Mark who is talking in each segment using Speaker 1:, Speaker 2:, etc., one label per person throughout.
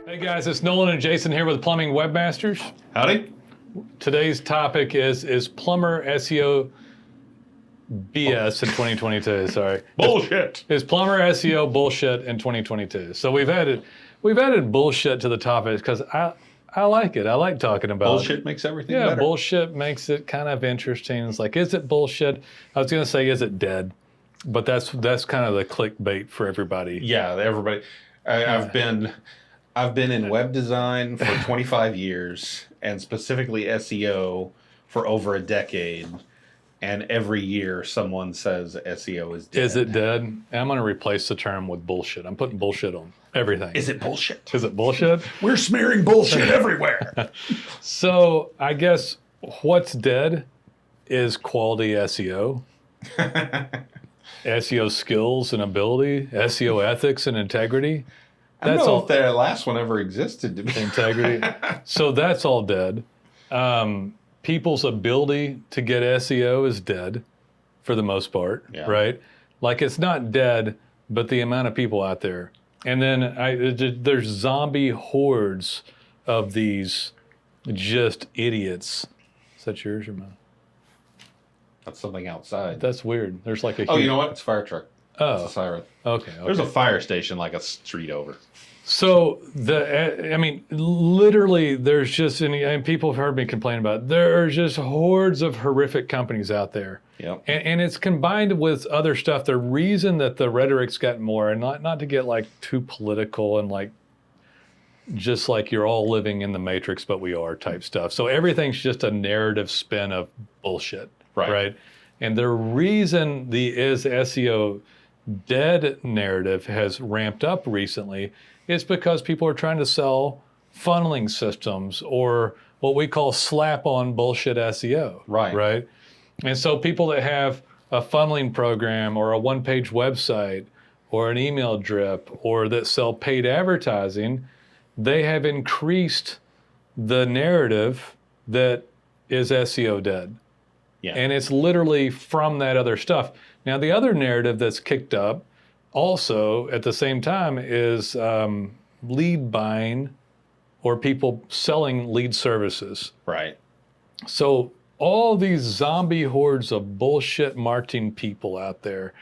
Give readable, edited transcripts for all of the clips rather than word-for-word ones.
Speaker 1: Hey guys, it's Nolan and Jason here with Plumbing Webmasters.
Speaker 2: Howdy.
Speaker 1: Today's topic is Plumber SEO BS in 2022. Sorry,
Speaker 2: Bullshit.
Speaker 1: is Plumber SEO bullshit in 2022? So we've added bullshit to the topic because I like it. I like talking about
Speaker 2: Bullshit makes everything better.
Speaker 1: Bullshit makes it kind of interesting. It's like, is it bullshit? I was gonna say, is it dead? But that's kind of the clickbait for everybody.
Speaker 2: Yeah, everybody. I've been in web design for 25 years and specifically SEO for over a decade. And every year someone says SEO is dead.
Speaker 1: Is it dead? I'm going to replace the term with bullshit. I'm putting bullshit on everything.
Speaker 2: Is it bullshit?
Speaker 1: Is it bullshit?
Speaker 2: We're smearing bullshit everywhere.
Speaker 1: So I guess what's dead is quality SEO, SEO skills and ability, SEO ethics and integrity.
Speaker 2: I don't know if that last one ever existed to me.
Speaker 1: Integrity. So that's all dead. People's ability to get SEO is dead for the most part, right? Like, it's not dead, but the amount of people out there. And then there's zombie hordes of these just idiots. Is that yours or mine?
Speaker 2: That's something outside.
Speaker 1: That's weird. There's like a
Speaker 2: you know what? It's a fire truck.
Speaker 1: Oh.
Speaker 2: It's a siren.
Speaker 1: Okay.
Speaker 2: There's a fire station like a street over.
Speaker 1: So literally, there's just, and people have heard me complain about it, there are just hordes of horrific companies out there.
Speaker 2: Yep.
Speaker 1: And it's combined with other stuff. The reason that the rhetoric's gotten more, and not to get like too political and like, just like you're all living in the Matrix, but we are type stuff. So everything's just a narrative spin of bullshit, right? And the reason the is SEO dead narrative has ramped up recently is because people are trying to sell funneling systems or what we call slap-on bullshit SEO, right? And so people that have a funneling program or a one-page website or an email drip or that sell paid advertising, they have increased the narrative that is SEO dead. Yeah. And it's literally from that other stuff. Now, the other narrative that's kicked up also at the same time is lead buying or people selling lead services.
Speaker 2: Right.
Speaker 1: So all these zombie hordes of bullshit marketing people out there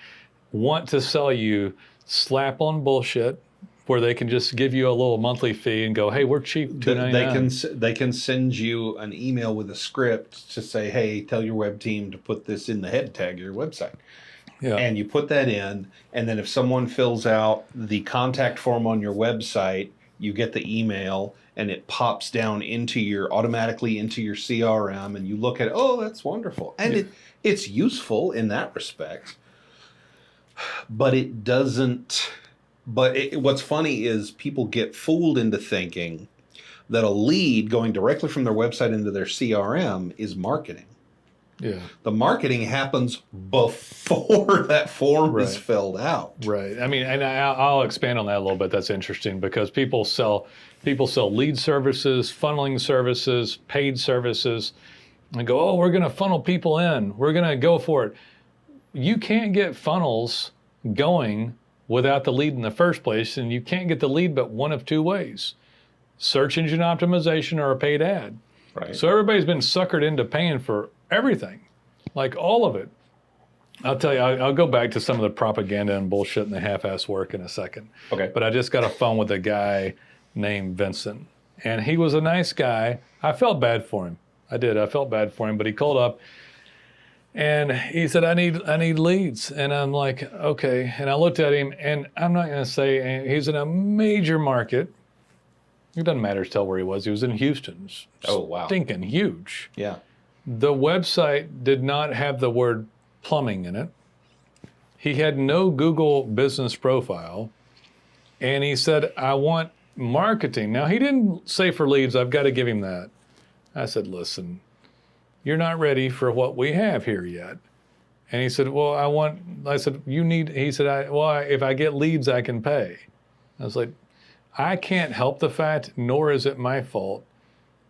Speaker 1: want to sell you slap-on bullshit where they can just give you a little monthly fee and go, hey, we're cheap, $2.99.
Speaker 2: They can send you an email with a script to say, hey, tell your web team to put this in the head tag of your website. Yeah. And you put that in, and then if someone fills out the contact form on your website, you get the email, and it pops down automatically into your CRM, and you look at it, oh, that's wonderful. And it's useful in that respect, but it doesn't. But what's funny is people get fooled into thinking that a lead going directly from their website into their CRM is marketing.
Speaker 1: Yeah.
Speaker 2: The marketing happens before that form is filled out.
Speaker 1: Right. I mean, and I'll expand on that a little bit. That's interesting because people sell lead services, funneling services, paid services, and go, oh, we're going to funnel people in. We're going to go for it. You can't get funnels going without the lead in the first place, and you can't get the lead but one of two ways: search engine optimization or a paid ad.
Speaker 2: Right.
Speaker 1: So everybody's been suckered into paying for everything, like all of it. I'll tell you, I'll go back to some of the propaganda and bullshit and the half-ass work in a second.
Speaker 2: Okay.
Speaker 1: But I just got a phone with a guy named Vincent, and he was a nice guy. I felt bad for him. I did. I felt bad for him, but he called up and he said, I need leads. And I'm like, okay. And I looked at him, and I'm not going to say, he's in a major market. It doesn't matter to tell where he was. He was in Houston.
Speaker 2: Oh, wow.
Speaker 1: Stinking huge.
Speaker 2: Yeah.
Speaker 1: The website did not have the word plumbing in it. He had no Google business profile. And he said, I want marketing. Now, he didn't say for leads. I've got to give him that. I said, listen, you're not ready for what we have here yet. And he said, well, I said, if I get leads, I can pay. I was like, I can't help the fact, nor is it my fault.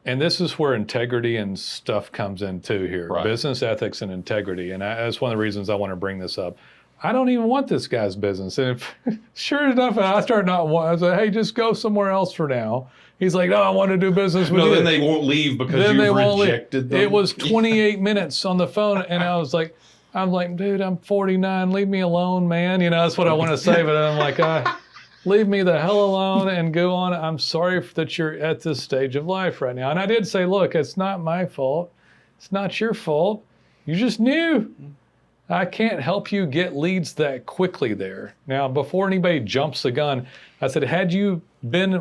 Speaker 1: And this is where integrity and stuff comes in too here, business ethics and integrity. And that's one of the reasons I want to bring this up. I don't even want this guy's business. And sure enough, I start not wanting, I was like, hey, just go somewhere else for now. He's like, no, I want to do business with you.
Speaker 2: No, then they won't leave because you've rejected them.
Speaker 1: It was 28 minutes on the phone, and I was like, dude, I'm 49. Leave me alone, man. That's what I want to say, but I'm like, leave me the hell alone and go on. I'm sorry that you're at this stage of life right now. And I did say, look, it's not my fault. It's not your fault. You're just new. I can't help you get leads that quickly there. Now, before anybody jumps the gun, I said, had you been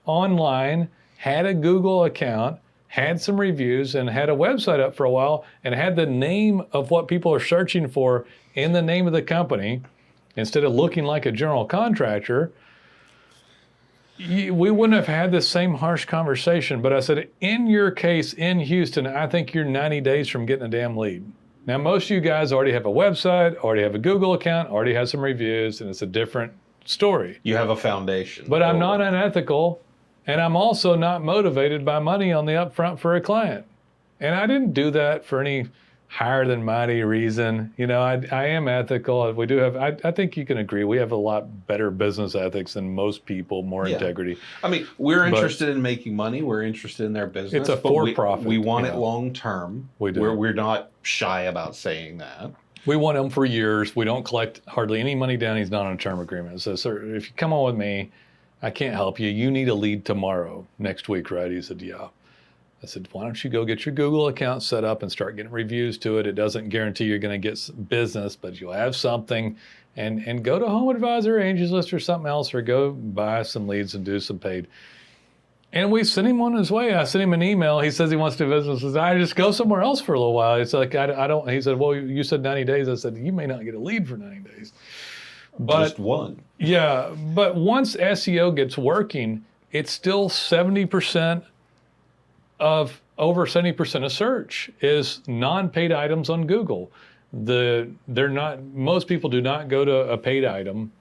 Speaker 1: online, had a Google account, had some reviews, and had a website up for a while, and had the name of what people are searching for in the name of the company, instead of looking like a general contractor, we wouldn't have had this same harsh conversation. But I said, in your case in Houston, I think you're 90 days from getting a damn lead. Now, most of you guys already have a website, already have a Google account, already have some reviews, and it's a different story.
Speaker 2: You have a foundation.
Speaker 1: But I'm not unethical, and I'm also not motivated by money on the upfront for a client. And I didn't do that for any higher than mighty reason. I am ethical. We do have, I think you can agree, we have a lot better business ethics than most people, more integrity.
Speaker 2: I mean, we're interested in making money. We're interested in their business.
Speaker 1: It's a for-profit.
Speaker 2: We want it long term.
Speaker 1: We do.
Speaker 2: We're not shy about saying that.
Speaker 1: We want him for years. We don't collect hardly any money down. He's not on a term agreement. So, sir, if you come on with me, I can't help you. You need a lead tomorrow, next week, right? He said, yeah. I said, why don't you go get your Google account set up and start getting reviews to it. It doesn't guarantee you're going to get business, but you'll have something. And go to Home Advisor, Angie's List, or something else, or go buy some leads and do some paid. And we sent him on his way. I sent him an email. He says he wants to do business. I just go somewhere else for a little while. It's like, I don't. He said, well, you said 90 days. I said, you may not get a lead for 90 days. But,
Speaker 2: just one.
Speaker 1: Yeah, but once SEO gets working, it's still 70% of, over 70% of search is non-paid items on Google. Most people do not go to a paid item.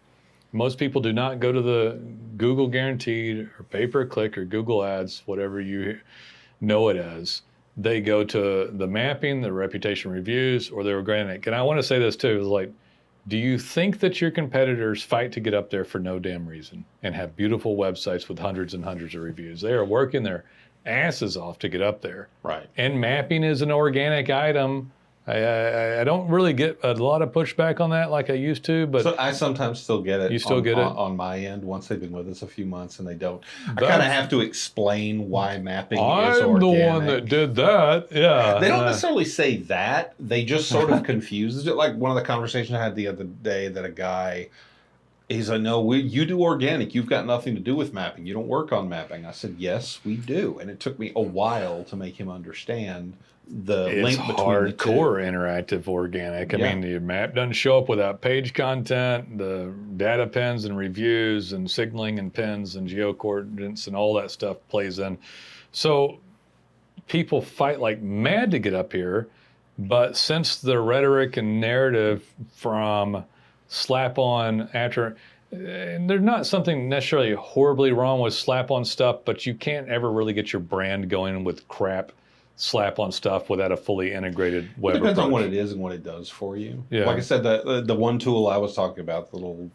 Speaker 1: Most people do not go to the Google Guaranteed or pay-per-click or Google Ads, whatever you know it as. They go to the mapping, the reputation reviews, or the organic. And I want to say this too, is like, do you think that your competitors fight to get up there for no damn reason and have beautiful websites with hundreds and hundreds of reviews? They are working their asses off to get up there.
Speaker 2: Right.
Speaker 1: And mapping is an organic item. I don't really get a lot of pushback on that like I used to, but
Speaker 2: so I sometimes still get it.
Speaker 1: You still get it
Speaker 2: on my end once they've been with us a few months and they don't. I kind of have to explain why mapping is organic.
Speaker 1: I'm the one that did that. Yeah.
Speaker 2: They don't necessarily say that. They just sort of confuses it. Like one of the conversations I had the other day that a guy, he's like, no, you do organic. You've got nothing to do with mapping. You don't work on mapping. I said, yes, we do. And it took me a while to make him understand the link between
Speaker 1: hardcore interactive organic. I mean, your map doesn't show up without page content, the data pins and reviews and signaling and pins and geocoordinates and all that stuff plays in. So people fight like mad to get up here, but since the rhetoric and narrative from slap on after, and there's not something necessarily horribly wrong with slap on stuff, but you can't ever really get your brand going with crap slap on stuff without a fully integrated web
Speaker 2: approach. It depends on what it is and what it does for you.
Speaker 1: Yeah.
Speaker 2: Like I said, the one tool I was talking about, the little,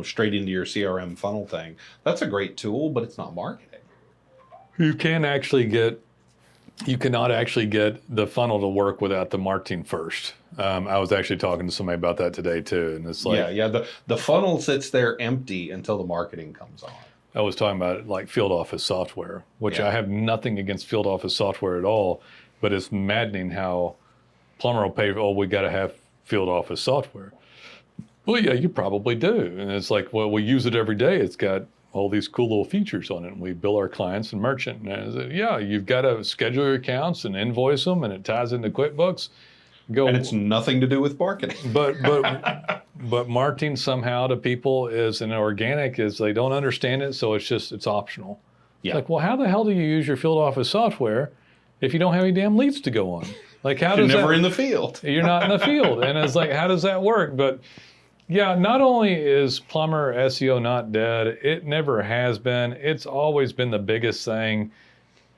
Speaker 2: straight into your CRM funnel thing, that's a great tool, but it's not marketing.
Speaker 1: You cannot actually get the funnel to work without the marketing first. I was actually talking to somebody about that today too, and it's like
Speaker 2: the funnel sits there empty until the marketing comes on.
Speaker 1: I was talking about like field office software, which I have nothing against field office software at all, but it's maddening how Plumber will pay, we got to have field office software. Well, yeah, you probably do. And it's like, well, we use it every day. It's got all these cool little features on it, and we bill our clients and merchant. And I said, yeah, you've got to schedule your accounts and invoice them, and it ties into QuickBooks.
Speaker 2: And it's nothing to do with marketing.
Speaker 1: But marketing somehow to people is an organic, is they don't understand it, so it's optional. Yeah. It's like, well, how the hell do you use your field office software if you don't have any damn leads to go on? Like, how does
Speaker 2: You're never in the field.
Speaker 1: You're not in the field. And it's like, how does that work? But yeah, not only is Plumber SEO not dead, it never has been. It's always been the biggest thing.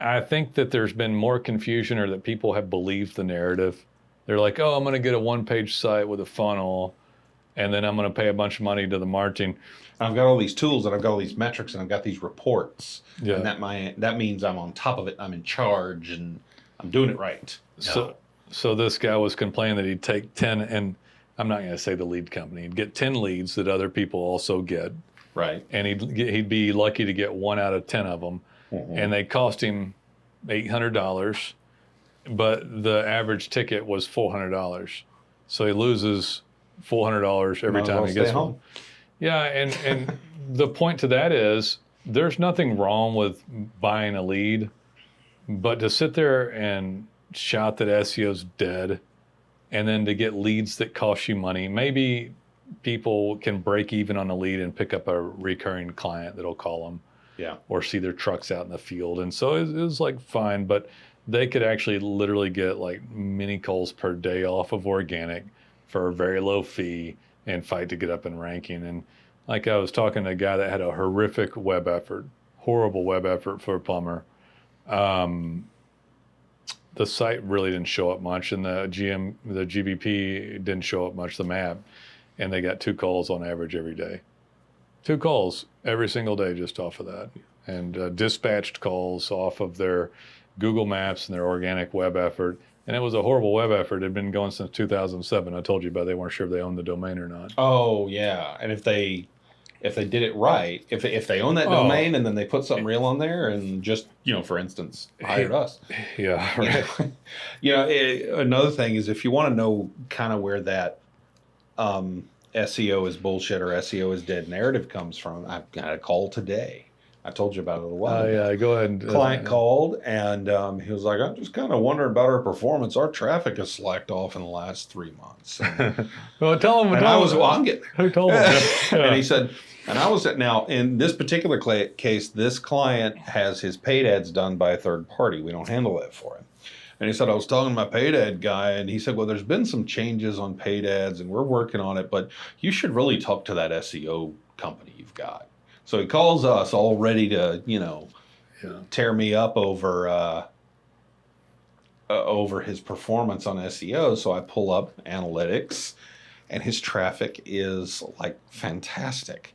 Speaker 1: I think that there's been more confusion, or that people have believed the narrative. They're like, oh, I'm going to get a one-page site with a funnel, and then I'm going to pay a bunch of money to the marketing.
Speaker 2: I've got all these tools and I've got all these metrics and I've got these reports.
Speaker 1: Yeah.
Speaker 2: And that means I'm on top of it. I'm in charge and I'm doing it right.
Speaker 1: So this guy was complaining that he'd take 10, and I'm not going to say the lead company. He'd get 10 leads that other people also get.
Speaker 2: Right.
Speaker 1: And he'd be lucky to get 1 out of 10 of them. Mm-hmm. And they cost him $800, but the average ticket was $400. So he loses $400 every time he gets one. Yeah, and the point to that is there's nothing wrong with buying a lead, but to sit there and shout that SEO's dead and then to get leads that cost you money, maybe people can break even on a lead and pick up a recurring client that'll call them.
Speaker 2: Yeah.
Speaker 1: Or see their trucks out in the field. And so it was like fine, but they could actually literally get like mini calls per day off of organic for a very low fee and fight to get up in ranking. And like I was talking to a guy that had a horrific web effort, horrible web effort for a plumber. The site really didn't show up much, and the GBP didn't show up much, the map. And they got 2 calls on average every day. 2 calls every single day just off of that. And dispatched calls off of their Google Maps and their organic web effort. And it was a horrible web effort. It had been going since 2007. I told you about they weren't sure if they owned the domain or not.
Speaker 2: Oh, yeah. And if they did it right, if they own that domain and then they put something real on there and just, for instance, hired us.
Speaker 1: Yeah, right.
Speaker 2: Another thing is if you want to know kind of where that SEO is bullshit or SEO is dead narrative comes from, I've got a call today. I told you about it a while ago.
Speaker 1: Yeah, go ahead.
Speaker 2: Client called and he was like, I'm just kind of wondering about our performance. Our traffic has slacked off in the last 3 months.
Speaker 1: Well, tell him.
Speaker 2: I'm getting
Speaker 1: who told him? Yeah.
Speaker 2: And he said, now in this particular case, this client has his paid ads done by a third party. We don't handle that for him. And he said, I was talking to my paid ad guy, and he said, well, there's been some changes on paid ads, and we're working on it, but you should really talk to that SEO company you've got. So he calls us all ready to, tear me up over his performance on SEO. So I pull up analytics, and his traffic is like fantastic.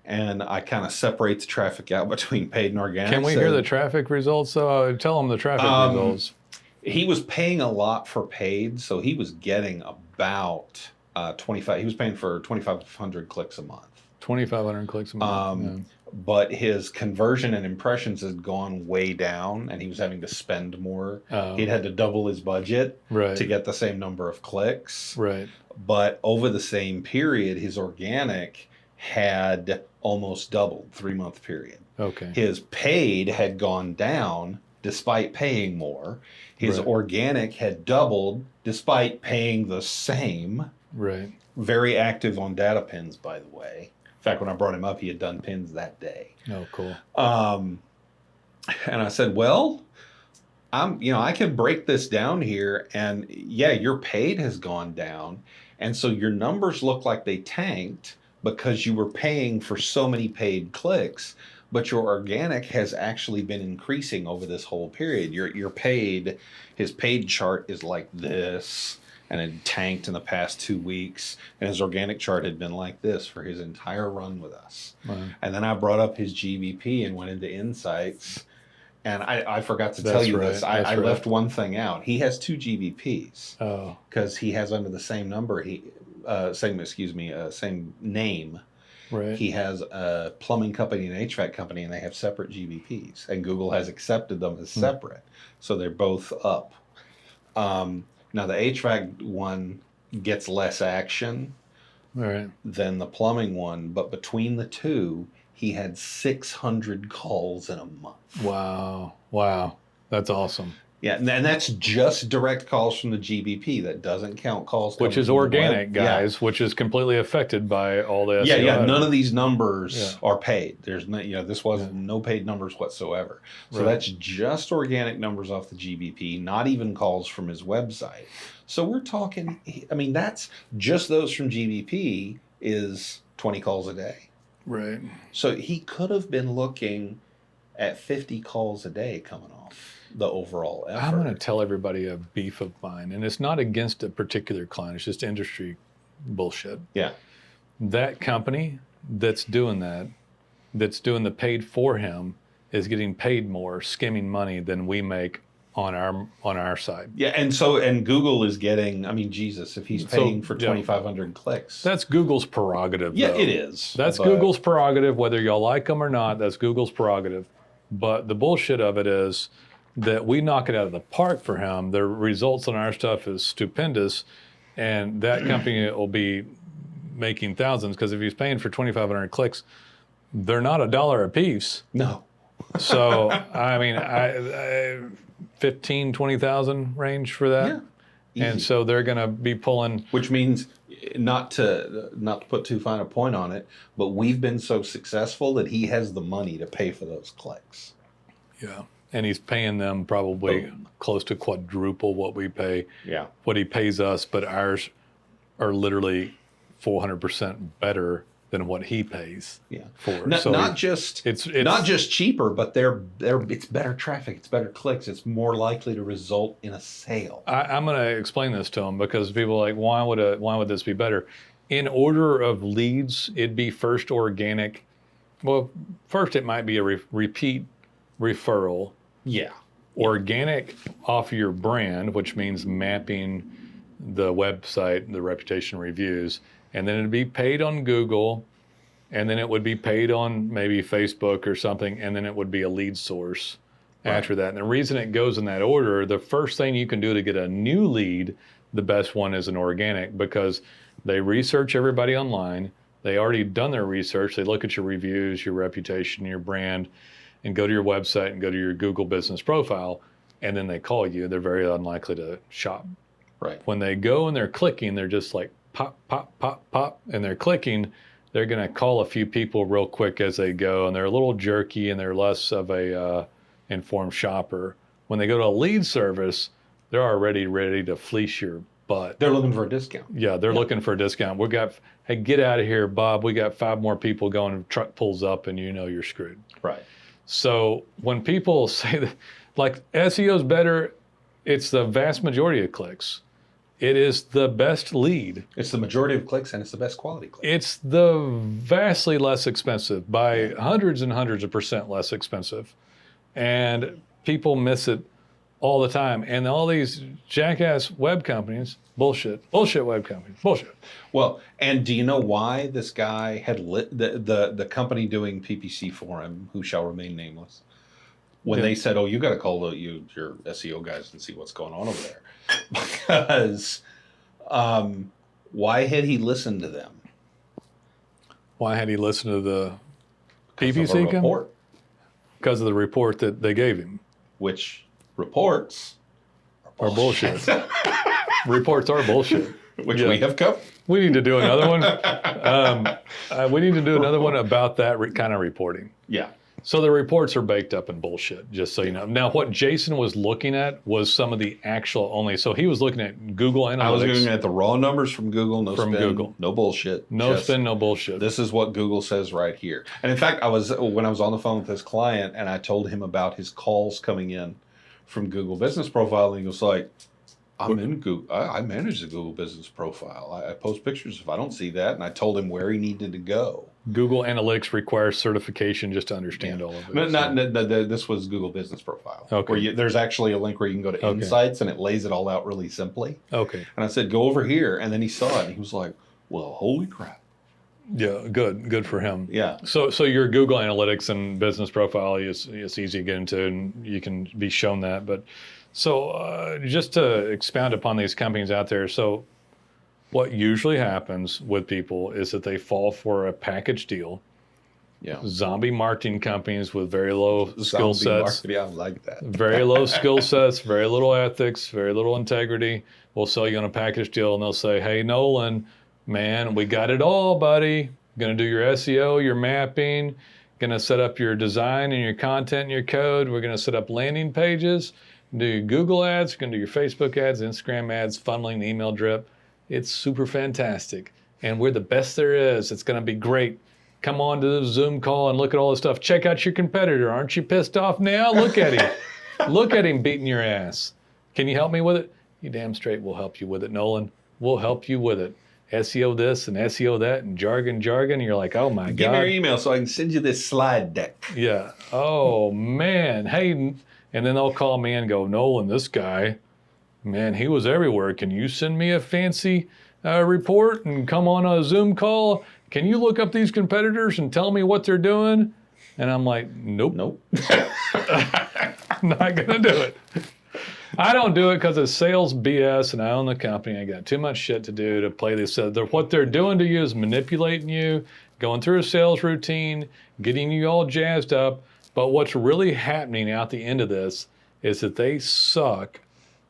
Speaker 2: And I kind of separate the traffic out between paid and organic.
Speaker 1: Can we hear the traffic results? Tell him the traffic results.
Speaker 2: He was paying a lot for paid, so he was getting about 25. He was paying for 2,500 clicks a month.
Speaker 1: 2,500 clicks a month.
Speaker 2: Yeah. But his conversion and impressions had gone way down, and he was having to spend more. He'd had to double his budget to get the same number of clicks.
Speaker 1: Right.
Speaker 2: But over the same period, his organic had almost doubled, 3-month period.
Speaker 1: Okay.
Speaker 2: His paid had gone down despite paying more. His organic had doubled despite paying the same.
Speaker 1: Right.
Speaker 2: Very active on data pins, by the way. In fact, when I brought him up, he had done pins that day.
Speaker 1: Oh, cool.
Speaker 2: And I said, well, I can break this down here, and yeah, your paid has gone down, and so your numbers look like they tanked because you were paying for so many paid clicks, but your organic has actually been increasing over this whole period. Your paid, his paid chart is like this, and it tanked in the past 2 weeks, and his organic chart had been like this for his entire run with us. Wow. And then I brought up his GBP and went into insights, and I forgot to tell you this. I left one thing out. He has 2 GBPs. Oh. Because he has under the same number, same name.
Speaker 1: Right.
Speaker 2: He has a plumbing company and HVAC company, and they have separate GBPs, and Google has accepted them as separate. So they're both up. Now, the HVAC one gets less action than the plumbing one, but between the two, he had 600 calls in a month.
Speaker 1: Wow. That's awesome.
Speaker 2: Yeah, and that's just direct calls from the GBP. That doesn't count calls.
Speaker 1: Which is organic, guys, which is completely affected by all the SEO.
Speaker 2: Yeah. None of these numbers are paid. There's no, this wasn't no paid numbers whatsoever. So that's just organic numbers off the GBP, not even calls from his website. So we're talking, that's just those from GBP is 20 calls a day.
Speaker 1: Right.
Speaker 2: So he could have been looking at 50 calls a day coming off the overall effort.
Speaker 1: I'm going to tell everybody a beef of mine, and it's not against a particular client. It's just industry bullshit.
Speaker 2: Yeah.
Speaker 1: that company that's doing that, that's doing the paid for him, is getting paid more skimming money than we make on our side.
Speaker 2: Yeah, and Google is getting, I mean, Jesus, if he's paying for 2,500 clicks.
Speaker 1: That's Google's prerogative,
Speaker 2: Yeah,
Speaker 1: though.
Speaker 2: it is.
Speaker 1: That's Google's prerogative, whether y'all like them or not, that's Google's prerogative. But the bullshit of it is that we knock it out of the park for him. The results on our stuff is stupendous, and that company will be making thousands, because if he's paying for 2,500 clicks, they're not $1 a piece.
Speaker 2: No.
Speaker 1: So, I mean, I 15, 20,000 range for that.
Speaker 2: Yeah,
Speaker 1: and so they're going to be pulling.
Speaker 2: Which means, not to put too fine a point on it, but we've been so successful that he has the money to pay for those clicks.
Speaker 1: Yeah. And he's paying them probably close to quadruple what we pay.
Speaker 2: Yeah.
Speaker 1: What he pays us, but ours are literally 400% better than what he pays.
Speaker 2: Yeah.
Speaker 1: For.
Speaker 2: Not,
Speaker 1: so
Speaker 2: not just it's not just cheaper, but it's better traffic, it's better clicks, it's more likely to result in a sale.
Speaker 1: I'm going to explain this to him, because people are like, why would this be better? In order of leads, it'd be first organic. Well, first it might be a repeat referral.
Speaker 2: Yeah.
Speaker 1: Organic off your brand, which means mapping the website, the reputation reviews, and then it'd be paid on Google, and then it would be paid on maybe Facebook or something, and then it would be a lead source after that. And the reason it goes in that order, the first thing you can do to get a new lead, the best one is an organic, because they research everybody online. They already done their research. They look at your reviews, your reputation, your brand, and go to your website and go to your Google business profile, and then they call you. They're very unlikely to shop.
Speaker 2: Right.
Speaker 1: When they go and they're clicking, they're just like pop, pop, pop, pop, and they're clicking. They're going to call a few people real quick as they go, and they're a little jerky, and they're less of a informed shopper. When they go to a lead service, they're already ready to fleece your butt.
Speaker 2: They're looking for a discount.
Speaker 1: Yeah, they're looking for a discount. Hey, get out of here, Bob. We got 5 more people going. Truck pulls up, and you know you're screwed.
Speaker 2: Right.
Speaker 1: So when people say that, like, SEO is better, it's the vast majority of clicks. It is the best lead.
Speaker 2: It's the majority of clicks, and it's the best quality clicks.
Speaker 1: It's the vastly less expensive, by hundreds and hundreds of % less expensive. And people miss it all the time. And all these jackass web companies, bullshit web companies, bullshit.
Speaker 2: Well, and do you know why this guy had the company doing PPC for him, who shall remain nameless, when they said, "Oh, you got to call your SEO guys and see what's going on over there," because why had he listened to them?
Speaker 1: Why had he listened to the
Speaker 2: PPC report?
Speaker 1: Because of the report that they gave him,
Speaker 2: which reports
Speaker 1: are bullshit. Reports are bullshit.
Speaker 2: Which we have covered.
Speaker 1: We need to do another one. We need to do another one about that kind of reporting.
Speaker 2: Yeah.
Speaker 1: So the reports are baked up in bullshit, just so you know. Now, what Jason was looking at was some of the actual only. So he was looking at Google Analytics.
Speaker 2: I was looking at the raw numbers from Google. No
Speaker 1: from
Speaker 2: spin,
Speaker 1: Google.
Speaker 2: No bullshit.
Speaker 1: No spin, no bullshit.
Speaker 2: This is what Google says right here. And in fact, when I was on the phone with this client and I told him about his calls coming in from Google Business Profile, and he was like, I'm in Google. I manage the Google Business Profile. I post pictures if I don't see that. And I told him where he needed to go.
Speaker 1: Google Analytics requires certification just to understand all of it.
Speaker 2: This was Google Business Profile.
Speaker 1: Okay.
Speaker 2: Where there's actually a link where you can go to Insights, and it lays it all out really simply.
Speaker 1: Okay.
Speaker 2: And I said, go over here. And then he saw it, and he was like, well, holy crap.
Speaker 1: Yeah, good for him.
Speaker 2: Yeah.
Speaker 1: So your Google Analytics and Business Profile is easy to get into, and you can be shown that. But so just to expound upon these companies out there, so what usually happens with people is that they fall for a package deal.
Speaker 2: Yeah.
Speaker 1: Zombie marketing companies with very low skill sets.
Speaker 2: Yeah, I like that.
Speaker 1: Very low skill sets, very little ethics, very little integrity. Will sell you on a package deal, and they'll say, hey, Nolen, man, we got it all, buddy. Going to do your SEO, your mapping, going to set up your design and your content and your code. We're going to set up landing pages, do your Google ads, going to do your Facebook ads, Instagram ads, funneling, email drip. It's super fantastic. And we're the best there is. It's going to be great. Come on to the Zoom call and look at all this stuff. Check out your competitor. Aren't you pissed off now? Look at him. Look at him beating your ass. Can you help me with it? You damn straight we'll help you with it, Nolen. We'll help you with it. SEO this and SEO that and jargon. And you're like, oh my God.
Speaker 2: Give me your email so I can send you this slide deck.
Speaker 1: Yeah. Oh man. Hey, and then they'll call me and go, Nolen, this guy, man, he was everywhere. Can you send me a fancy report and come on a Zoom call? Can you look up these competitors and tell me what they're doing? And I'm like, nope. Not gonna do it. I don't do it because it's sales BS and I own the company. I got too much shit to do to play this. What they're doing to you is manipulating you, going through a sales routine, getting you all jazzed up. But what's really happening out the end of this is that they suck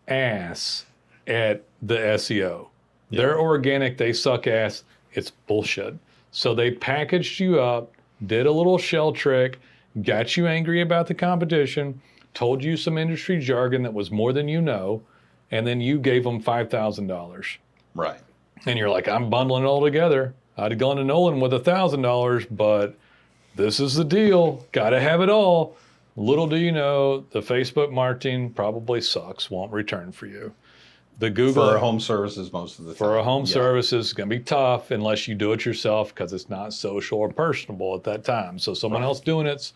Speaker 1: ass at the SEO. Yep. They're organic, they suck ass. It's bullshit. So they packaged you up, did a little shell trick, got you angry about the competition, told you some industry jargon that was more than you know, and then you gave them $5,000.
Speaker 2: Right.
Speaker 1: And you're like, I'm bundling it all together. I'd have gone to Nolen with $1,000, but this is the deal. Got to have it all. Little do you know, the Facebook marketing probably sucks, won't return for you. The Google
Speaker 2: for home services most of the time.
Speaker 1: For a home services, it's going to be tough unless you do it yourself because it's not social or personable at that time. So someone else doing it's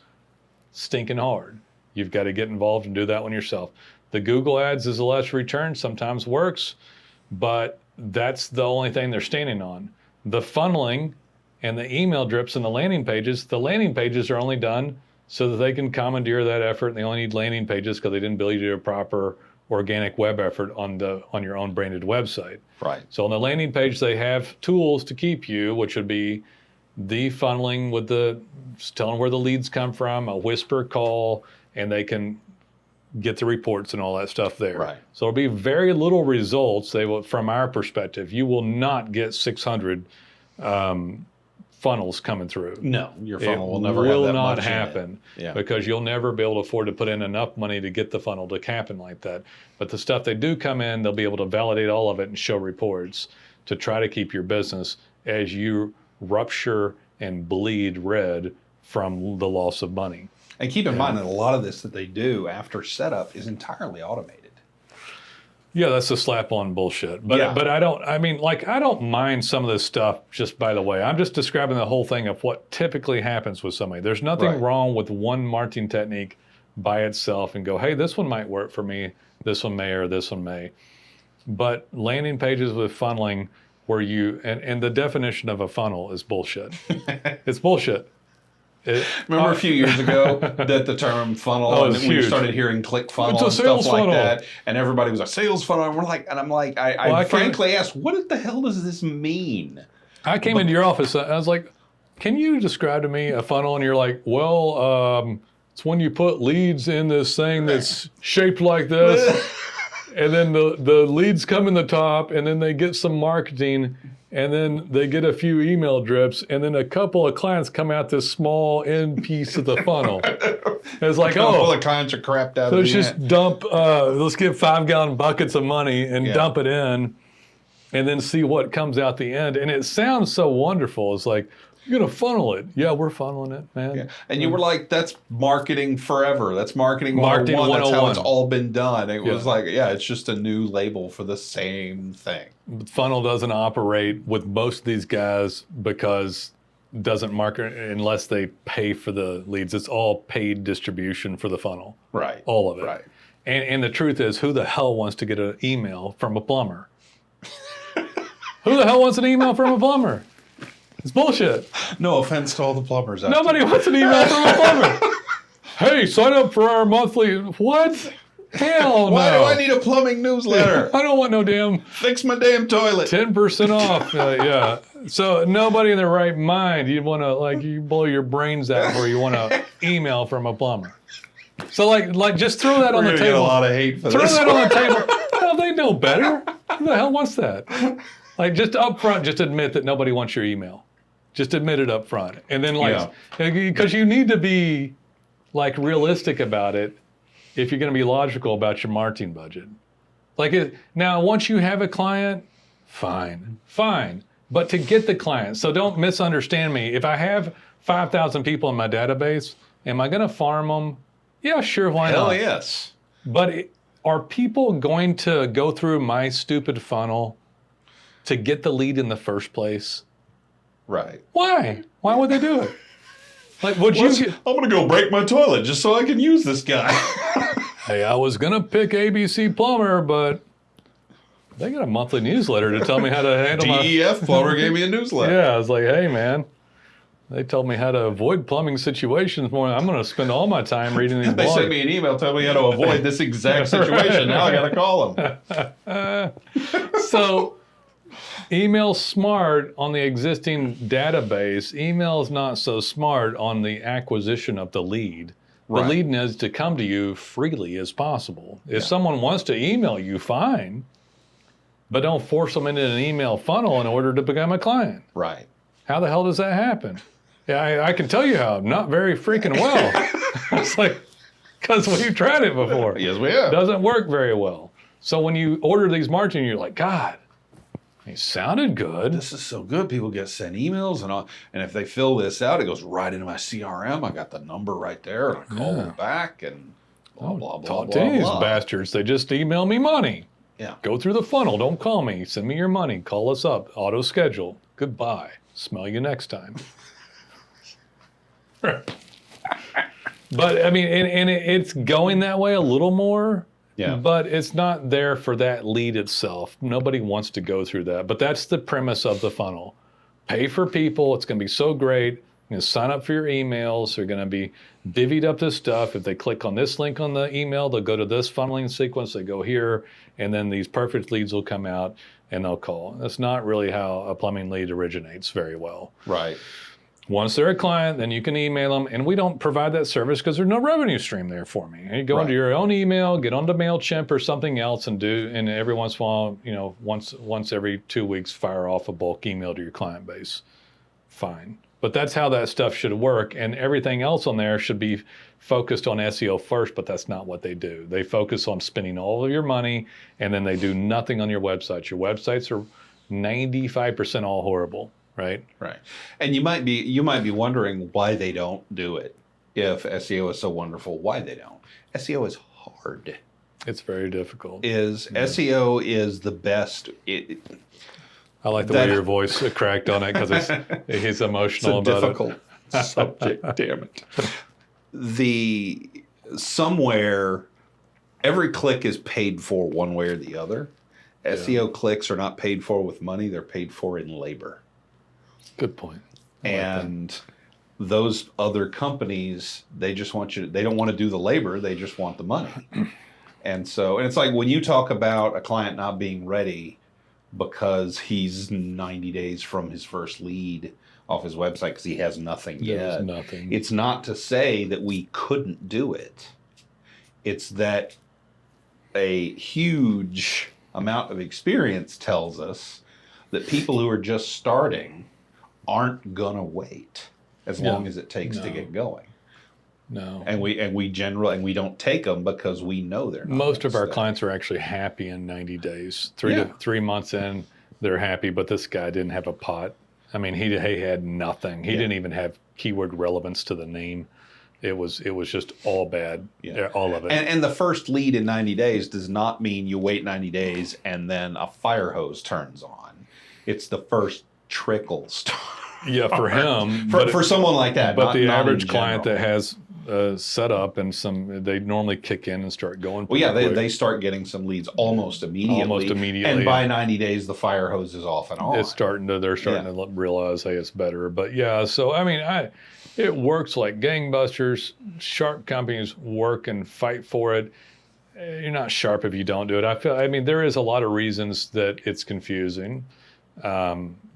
Speaker 1: stinking hard. You've got to get involved and do that one yourself. The Google ads is a less return, sometimes works, but that's the only thing they're standing on. The funneling and the email drips and the landing pages are only done so that they can commandeer that effort, and they only need landing pages because they didn't build you a proper organic web effort on your own branded website.
Speaker 2: Right.
Speaker 1: So on the landing page, they have tools to keep you, which would be the funneling with telling where the leads come from, a whisper call, and they can get the reports and all that stuff there.
Speaker 2: Right.
Speaker 1: So there'll be very little results. From our perspective, you will not get 600 funnels coming through.
Speaker 2: No, your funnel will never have that much
Speaker 1: happen because you'll never be able to afford to put in enough money to get the funnel to happen like that. But the stuff they do come in, they'll be able to validate all of it and show reports to try to keep your business as you rupture and bleed red from the loss of money.
Speaker 2: And keep in mind that a lot of this that they do after setup is entirely automated.
Speaker 1: Yeah, that's a slap-on bullshit. But I don't mind some of this stuff, just by the way. I'm just describing the whole thing of what typically happens with somebody. There's nothing wrong with one marketing technique by itself and go, hey, this one might work for me, this one may, or this one may. But landing pages with funneling where and the definition of a funnel is bullshit. It's bullshit.
Speaker 2: Remember a few years ago that the term funnel, and when you started hearing click funnel and stuff like that, and everybody was a sales funnel, and I'm like, I frankly asked, what the hell does this mean?
Speaker 1: I came into your office, I was like, can you describe to me a funnel? And you're like, well, it's when you put leads in this thing that's shaped like this, and then the leads come in the top, and then they get some marketing, and then they get a few email drips, and then a couple of clients come out this small end piece of the funnel. It's like,
Speaker 2: all the clients are crapped out.
Speaker 1: Let's just dump, let's get 5-gallon buckets of money and dump it in, and then see what comes out the end. And it sounds so wonderful. It's like, you're going to funnel it. Yeah, we're funneling it, man.
Speaker 2: Yeah. And you were like, that's marketing forever. That's marketing 101. That's how it's all been done. It was like, it's just a new label for the same thing.
Speaker 1: Funnel doesn't operate with most of these guys because it doesn't market unless they pay for the leads. It's all paid distribution for the funnel.
Speaker 2: Right.
Speaker 1: All of it.
Speaker 2: Right.
Speaker 1: And the truth is, who the hell wants to get an email from a plumber? Who the hell wants an email from a plumber? It's bullshit.
Speaker 2: No offense to all the plumbers out
Speaker 1: Nobody wants an email from a plumber. Hey, sign up for our monthly... What? Hell no.
Speaker 2: Why do I need a plumbing newsletter?
Speaker 1: I don't want no damn...
Speaker 2: Fix my damn toilet.
Speaker 1: 10% off. Yeah. So nobody in their right mind, you'd want to, you blow your brains out where you want to email from a plumber. So, just throw that on the table.
Speaker 2: Get a lot of hate for this.
Speaker 1: Throw that on the table. Well, they know better. Who the hell wants that? Just up front, just admit that nobody wants your email. Just admit it up front. And then, because you need to be, realistic about it if you're going to be logical about your marketing budget. Now, once you have a client, fine. But to get the client, so don't misunderstand me. If I have 5,000 people in my database, am I going to farm them? Yeah, sure, why not?
Speaker 2: Hell yes.
Speaker 1: But are people going to go through my stupid funnel to get the lead in the first place.
Speaker 2: Right.
Speaker 1: Why? Why would they do it? Like, I'm
Speaker 2: going to go break my toilet just so I can use this guy.
Speaker 1: Hey, I was going to pick ABC Plumber, but they got a monthly newsletter to tell me how to handle
Speaker 2: DEF Plumber gave me a newsletter.
Speaker 1: Yeah, I was like, hey, man, they told me how to avoid plumbing situations more. I'm going to spend all my time reading these blogs.
Speaker 2: They sent me an email telling me how to avoid this exact situation. Now I got to call them.
Speaker 1: So, email smart on the existing database. Email is not so smart on the acquisition of the lead. The lead needs to come to you freely as possible. If someone wants to email you, fine, but don't force them into an email funnel in order to become a client.
Speaker 2: Right.
Speaker 1: How the hell does that happen? Yeah, I can tell you how. Not very freaking well. It's like, because we've tried it before.
Speaker 2: Yes, we have.
Speaker 1: It doesn't work very well. So when you order these marketing, you're like, God, it sounded good.
Speaker 2: This is so good. People get sent emails and all, and if they fill this out, it goes right into my CRM. I got the number right there, and I call them back, and blah, blah, blah,
Speaker 1: Talk to these bastards. They just email me money.
Speaker 2: Yeah.
Speaker 1: Go through the funnel. Don't call me. Send me your money. Call us up. Auto schedule. Goodbye. Smell you next time. But I mean, and it's going that way a little more. Yeah. But it's not there for that lead itself. Nobody wants to go through that. But that's the premise of the funnel. Pay for people. It's going to be so great. You're going to sign up for your emails. They're going to be divvied up this stuff. If they click on this link on the email, they'll go to this funneling sequence. They go here, and then these perfect leads will come out, and they'll call. That's not really how a plumbing lead originates very well.
Speaker 2: Right.
Speaker 1: Once they're a client, then you can email them, and we don't provide that service because there's no revenue stream there for me. And you go into your own email, get onto MailChimp or something else, and every once in a while, once every 2 weeks, fire off a bulk email to your client base. Fine. But that's how that stuff should work, and everything else on there should be focused on SEO first, but that's not what they do. They focus on spending all of your money, and then they do nothing on your websites. Your websites are 95% all horrible. Right.
Speaker 2: Right. And you might be wondering why they don't do it. If SEO is so wonderful, why they don't. SEO is hard.
Speaker 1: It's very difficult.
Speaker 2: SEO is the best.
Speaker 1: I like the way your voice cracked on it because he's emotional about it.
Speaker 2: It's a difficult subject, damn it. Somewhere, every click is paid for one way or the other. SEO clicks are not paid for with money. They're paid for in labor.
Speaker 1: Good point.
Speaker 2: And those other companies, they just want you. They don't want to do the labor. They just want the money. And it's like when you talk about a client not being ready because he's 90 days from his first lead off his website because he has nothing yet.
Speaker 1: There's nothing.
Speaker 2: It's not to say that we couldn't do it. It's that a huge amount of experience tells us that people who are just starting aren't gonna wait as long as it takes to get going.
Speaker 1: No.
Speaker 2: And we don't take them because we know they're not.
Speaker 1: Most of our clients are actually happy in 90 days. 3 months in, they're happy, but this guy didn't have a pot. I mean, he had nothing. He didn't even have keyword relevance to the name. It was just all bad, all of it.
Speaker 2: And the first lead in 90 days does not mean you wait 90 days and then a fire hose turns on. It's the first trickle start.
Speaker 1: Yeah, for him.
Speaker 2: For someone like that.
Speaker 1: But the average client that has set up and they normally kick in and start going.
Speaker 2: Well, yeah, they start getting some leads almost immediately. And by 90 days, the fire hose is off and on.
Speaker 1: They're starting to realize, hey, it's better. But yeah, so I mean, it works like gangbusters. Sharp companies work and fight for it. You're not sharp if you don't do it. There is a lot of reasons that it's confusing.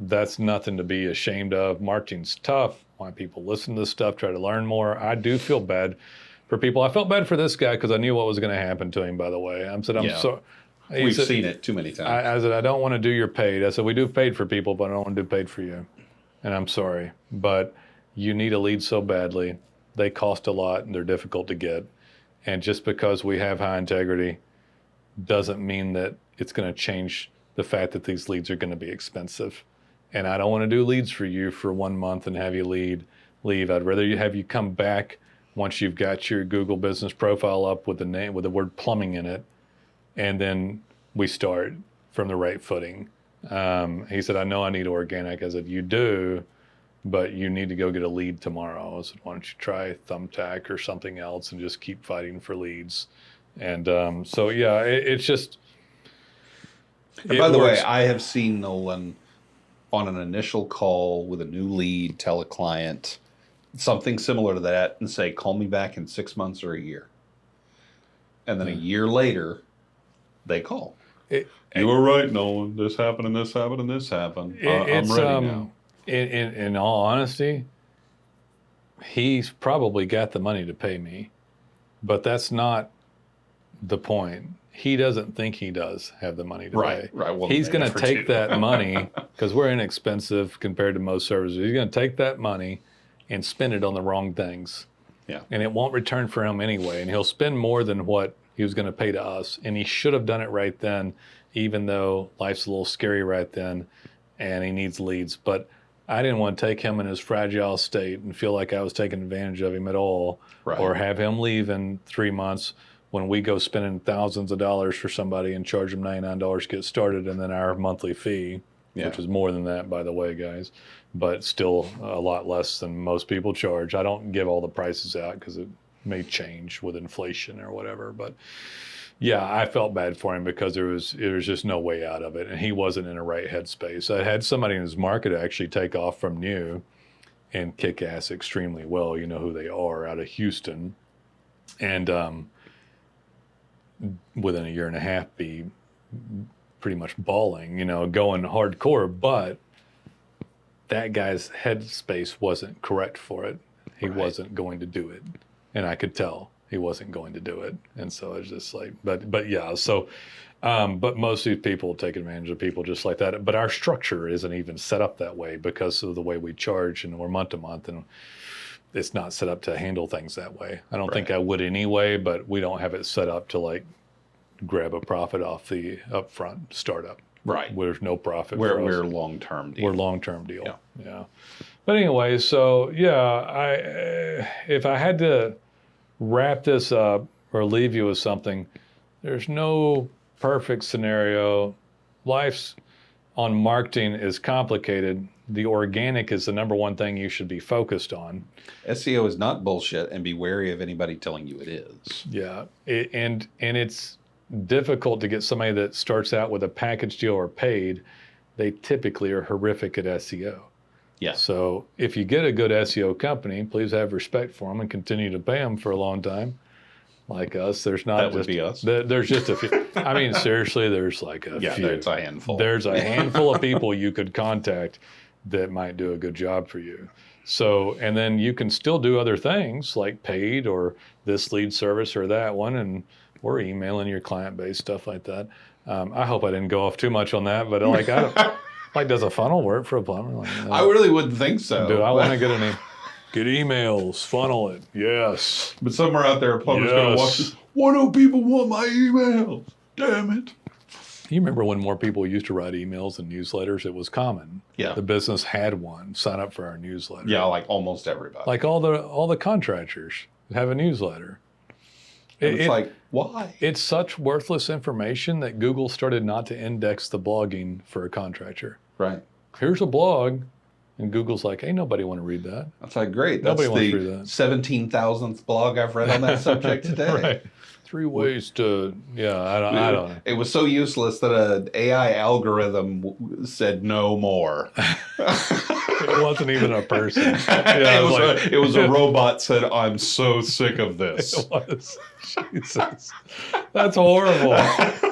Speaker 1: That's nothing to be ashamed of. Marketing's tough. Why people listen to this stuff, try to learn more. I do feel bad for people. I felt bad for this guy because I knew what was going to happen to him, by the way.
Speaker 2: We've seen it too many times.
Speaker 1: I said, I don't want to do your paid. I said, we do paid for people, but I don't want to do paid for you. And I'm sorry, but you need a lead so badly. They cost a lot and they're difficult to get. And just because we have high integrity doesn't mean that it's going to change the fact that these leads are going to be expensive. And I don't want to do leads for you for 1 month and have you leave. I'd rather have you come back once you've got your Google business profile up with the word plumbing in it. And then we start from the right footing. He said, I know I need organic. I said, you do, but you need to go get a lead tomorrow. I said, why don't you try Thumbtack or something else and just keep fighting for leads? And so, yeah, it's just.
Speaker 2: And by the way, I have seen Nolen on an initial call with a new lead tell a client something similar to that and say, call me back in 6 months or a year. And then a year later, they call. You were right, Nolen. This happened and this happened and this happened. I'm ready now.
Speaker 1: In all honesty, he's probably got the money to pay me, but that's not the point. He doesn't think he does have the money to pay.
Speaker 2: Right. Well,
Speaker 1: he's going to take that money, because we're inexpensive compared to most services. He's going to take that money and spend it on the wrong things.
Speaker 2: Yeah.
Speaker 1: And it won't return for him anyway. And he'll spend more than what he was going to pay to us. And he should have done it right then, even though life's a little scary right then and he needs leads. But I didn't want to take him in his fragile state and feel like I was taking advantage of him at all, or have him leave in 3 months when we go spending thousands of dollars for somebody and charge them $99 to get started, and then our monthly fee, which is more than that, by the way, guys, but still a lot less than most people charge. I don't give all the prices out because it may change with inflation or whatever, but yeah, I felt bad for him because there was just no way out of it, and he wasn't in a right headspace. I had somebody in his market actually take off from new and kick ass extremely well. You know who they are, out of Houston, and within a year and a half be pretty much bawling, going hardcore. But that guy's headspace wasn't correct for it. He wasn't going to do it, and I could tell he wasn't going to do it. And so it's just like, but yeah. So, but most of these people take advantage of people just like that. But our structure isn't even set up that way because of the way we charge, and we're month to month, and it's not set up to handle things that way. I don't think I would anyway, but we don't have it set up to like grab a profit off the upfront startup.
Speaker 2: Right.
Speaker 1: There's no profit.
Speaker 2: We're long-term deal.
Speaker 1: We're long-term deal. Yeah. But anyway, so yeah, if I had to wrap this up or leave you with something, there's no perfect scenario. Life's on marketing is complicated. The organic is the number one thing you should be focused on.
Speaker 2: SEO is not bullshit, and be wary of anybody telling you it is.
Speaker 1: Yeah, and it's difficult to get somebody that starts out with a package deal or paid. They typically are horrific at SEO.
Speaker 2: Yeah.
Speaker 1: So if you get a good SEO company, please have respect for them and continue to pay them for a long time. Like us, there's not
Speaker 2: that would be us.
Speaker 1: There's just a few. I mean, seriously, there's like a few.
Speaker 2: There's a handful.
Speaker 1: There's a handful of people you could contact that might do a good job for you. So, and then you can still do other things like paid or this lead service or that one, and we're emailing your client base, stuff like that. I hope I didn't go off too much on that, but like, does a funnel work for a plumber? Like,
Speaker 2: I really wouldn't think so.
Speaker 1: Do I want to get emails, funnel it? Yes.
Speaker 2: But somewhere out there, a plumber's going to watch this. Why don't people want my emails? Damn it.
Speaker 1: You remember when more people used to write emails and newsletters? It was common.
Speaker 2: Yeah.
Speaker 1: The business had one. Sign up for our newsletter.
Speaker 2: Yeah, like almost everybody.
Speaker 1: Like all the contractors have a newsletter.
Speaker 2: It's like, why?
Speaker 1: It's such worthless information that Google started not to index the blogging for a contractor.
Speaker 2: Right.
Speaker 1: Here's a blog, and Google's like, hey, nobody want to read that.
Speaker 2: That's like, great. That's
Speaker 1: nobody wants to read
Speaker 2: the
Speaker 1: that.
Speaker 2: 17,000th blog I've read on that subject today.
Speaker 1: Right. 3 ways to, I don't know.
Speaker 2: It was so useless that an AI algorithm said no more.
Speaker 1: It wasn't even a person.
Speaker 2: It was a robot said, I'm so sick of this.
Speaker 1: It was. Jesus. That's horrible.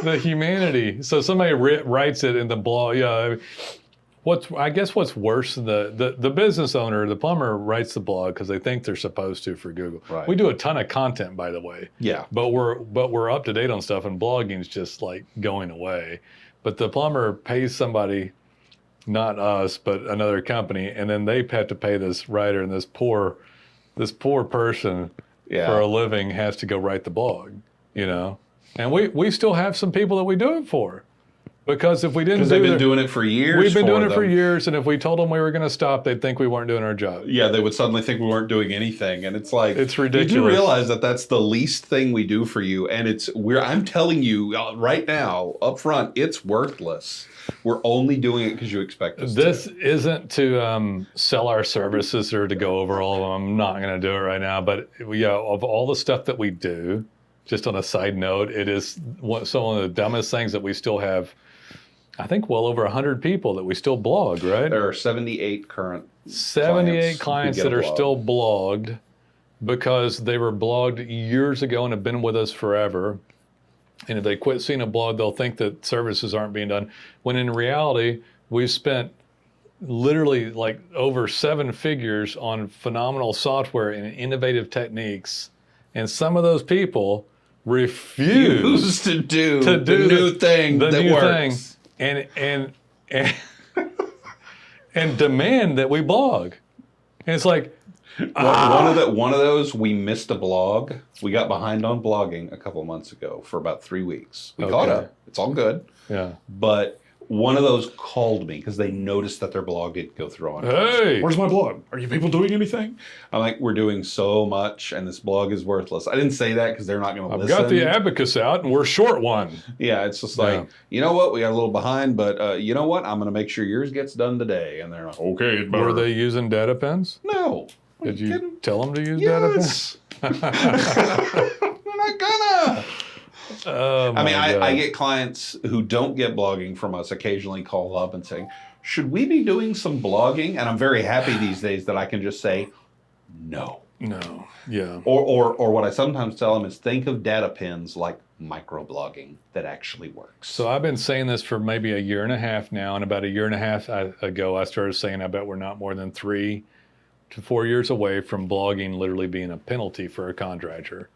Speaker 1: The humanity. So somebody writes it in the blog. Yeah. I guess what's worse than the business owner, the plumber writes the blog because they think they're supposed to for Google.
Speaker 2: Right.
Speaker 1: We do a ton of content, by the way.
Speaker 2: Yeah.
Speaker 1: But we're up to date on stuff, and blogging's just like going away. But the plumber pays somebody, not us, but another company, and then they have to pay this writer, and this poor person for a living has to go write the blog, And we still have some people that we do it for. Because if we didn't
Speaker 2: they've been doing it for years.
Speaker 1: We've been doing it for years, and if we told them we were going to stop, they'd think we weren't doing our job.
Speaker 2: Yeah, they would suddenly think we weren't doing anything, and it's like
Speaker 1: it's ridiculous.
Speaker 2: You do realize that that's the least thing we do for you, and I'm telling you right now, up front, it's worthless. We're only doing it because you expect us
Speaker 1: This
Speaker 2: to.
Speaker 1: isn't to sell our services or to go over all of them. I'm not going to do it right now, but yeah, of all the stuff that we do, just on a side note, it is some of the dumbest things that we still have. I think well over 100 people that we still blog, right?
Speaker 2: There are 78 current
Speaker 1: 78 clients that are still blogged because they were blogged years ago and have been with us forever. And if they quit seeing a blog, they'll think that services aren't being done. When in reality, we've spent literally like over 7 figures on phenomenal software and innovative techniques. And some of those people refuse
Speaker 2: to do the new thing that works.
Speaker 1: And demand that we blog. And it's like
Speaker 2: one of those, we missed a blog. We got behind on blogging a couple of months ago for about 3 weeks. We caught up. It's all good.
Speaker 1: Yeah.
Speaker 2: But one of those called me because they noticed that their blog didn't go through on time.
Speaker 1: Hey,
Speaker 2: where's my blog? Are you people doing anything? I'm like, we're doing so much, and this blog is worthless. I didn't say that because they're not going to listen.
Speaker 1: I've got the abacus out, and we're short one.
Speaker 2: Yeah, it's just like, you know what? We got a little behind, but you know what? I'm going to make sure yours gets done today. And they're like, okay.
Speaker 1: Were they using data pens?
Speaker 2: No.
Speaker 1: Did you tell them to use data pens?
Speaker 2: They're not gonna.
Speaker 1: Oh
Speaker 2: I mean, I get clients who don't get blogging from us occasionally call up and saying, should we be doing some blogging? And I'm very happy these days that I can just say, no.
Speaker 1: No. Yeah.
Speaker 2: Or what I sometimes tell them is think of data pens like microblogging that actually works.
Speaker 1: So I've been saying this for maybe a year and a half now, and about a year and a half ago, I started saying I bet we're not more than 3 to 4 years away from blogging literally being a penalty for a contractor.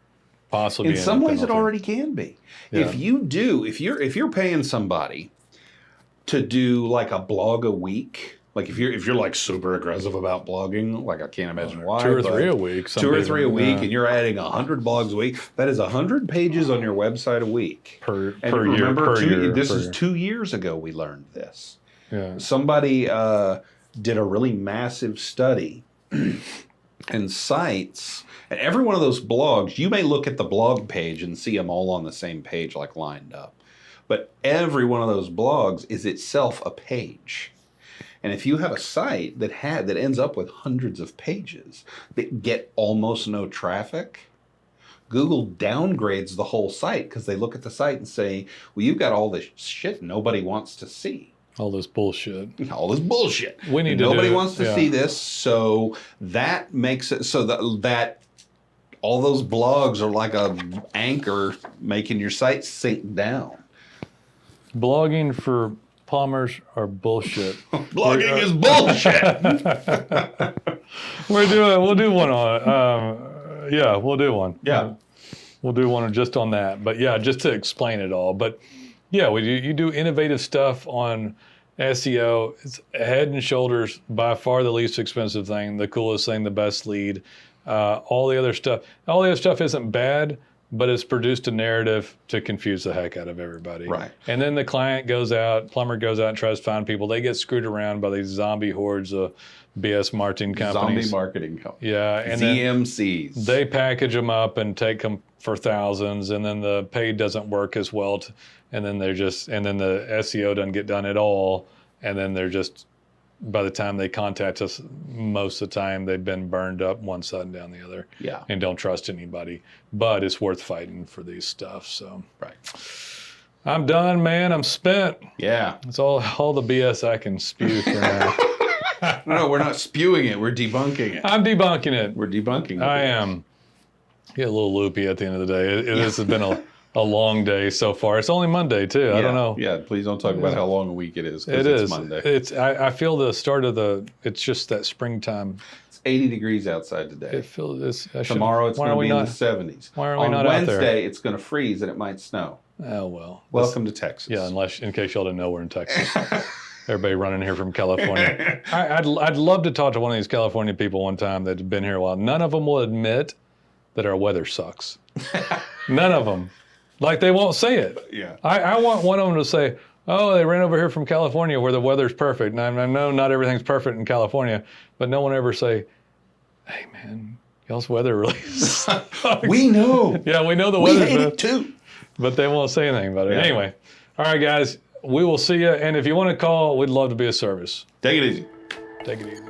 Speaker 1: Possibly
Speaker 2: in some ways it already can be.
Speaker 1: Yeah.
Speaker 2: If you're paying somebody to do like a blog a week, like if you're like super aggressive about blogging, like I can't imagine why.
Speaker 1: 2 or 3 a week.
Speaker 2: 2 or 3 a week, and you're adding 100 blogs a week. That is 100 pages on your website a week.
Speaker 1: Per
Speaker 2: remember,
Speaker 1: year.
Speaker 2: This is 2 years ago we learned this.
Speaker 1: Yeah.
Speaker 2: Somebody did a really massive study and sites. And every one of those blogs, you may look at the blog page and see them all on the same page, like lined up. But every one of those blogs is itself a page. And if you have a site that ends up with hundreds of pages that get almost no traffic, Google downgrades the whole site because they look at the site and say, well, you've got all this shit nobody wants to see.
Speaker 1: All this bullshit.
Speaker 2: All this bullshit.
Speaker 1: We need
Speaker 2: Nobody wants to see this, so that makes it so that all those blogs are like a anchor making your site sink down.
Speaker 1: Blogging for plumbers are bullshit.
Speaker 2: Blogging is bullshit.
Speaker 1: We'll do one on it. We'll do one.
Speaker 2: Yeah.
Speaker 1: We'll do one just on that. But yeah, just to explain it all. But yeah, you do innovative stuff on SEO. It's head and shoulders by far the least expensive thing, the coolest thing, the best lead. All the other stuff isn't bad, but it's produced a narrative to confuse the heck out of everybody.
Speaker 2: Right.
Speaker 1: And then the plumber goes out and tries to find people. They get screwed around by these zombie hordes of BS marketing companies.
Speaker 2: Zombie marketing companies.
Speaker 1: Yeah. And
Speaker 2: ZMCs.
Speaker 1: They package them up and take them for thousands, and then the paid doesn't work as well. And then the SEO doesn't get done at all. And then they're just, by the time they contact us, most of the time they've been burned up one side and down the other.
Speaker 2: Yeah.
Speaker 1: And don't trust anybody. But it's worth fighting for these stuff. So
Speaker 2: right.
Speaker 1: I'm done, man. I'm spent.
Speaker 2: Yeah.
Speaker 1: It's all the BS I can spew for now.
Speaker 2: No, we're not spewing it. We're debunking it.
Speaker 1: I'm debunking it.
Speaker 2: We're debunking it.
Speaker 1: I am. Get a little loopy at the end of the day. This has been a long day so far. It's only Monday too.
Speaker 2: Yeah,
Speaker 1: I don't know.
Speaker 2: Yeah, please don't talk about how long a week it is.
Speaker 1: It is.
Speaker 2: It's Monday.
Speaker 1: I feel the start of it's just that springtime.
Speaker 2: It's 80 degrees outside today.
Speaker 1: It feels this.
Speaker 2: Tomorrow it's going to be in the 70s.
Speaker 1: Why are we not
Speaker 2: out there?
Speaker 1: On
Speaker 2: Wednesday it's going to freeze and it might snow.
Speaker 1: Oh well.
Speaker 2: Welcome to Texas.
Speaker 1: Yeah, in case y'all didn't know, we're in Texas. Everybody running here from California. I'd love to talk to one of these California people one time that's been here a while. None of them will admit that our weather sucks. None of them. Like they won't say it.
Speaker 2: Yeah.
Speaker 1: I want one of them to say, oh, they ran over here from California where the weather's perfect. And I know not everything's perfect in California, but no one ever say, hey, man, y'all's weather really sucks.
Speaker 2: We know.
Speaker 1: Yeah, we know the
Speaker 2: We
Speaker 1: weather's
Speaker 2: hate
Speaker 1: bad.
Speaker 2: it too.
Speaker 1: But they won't say anything about it.
Speaker 2: Yeah.
Speaker 1: Anyway, all right, guys, we will see you. And if you want to call, we'd love to be of service.
Speaker 2: Take it easy.
Speaker 1: Take it easy.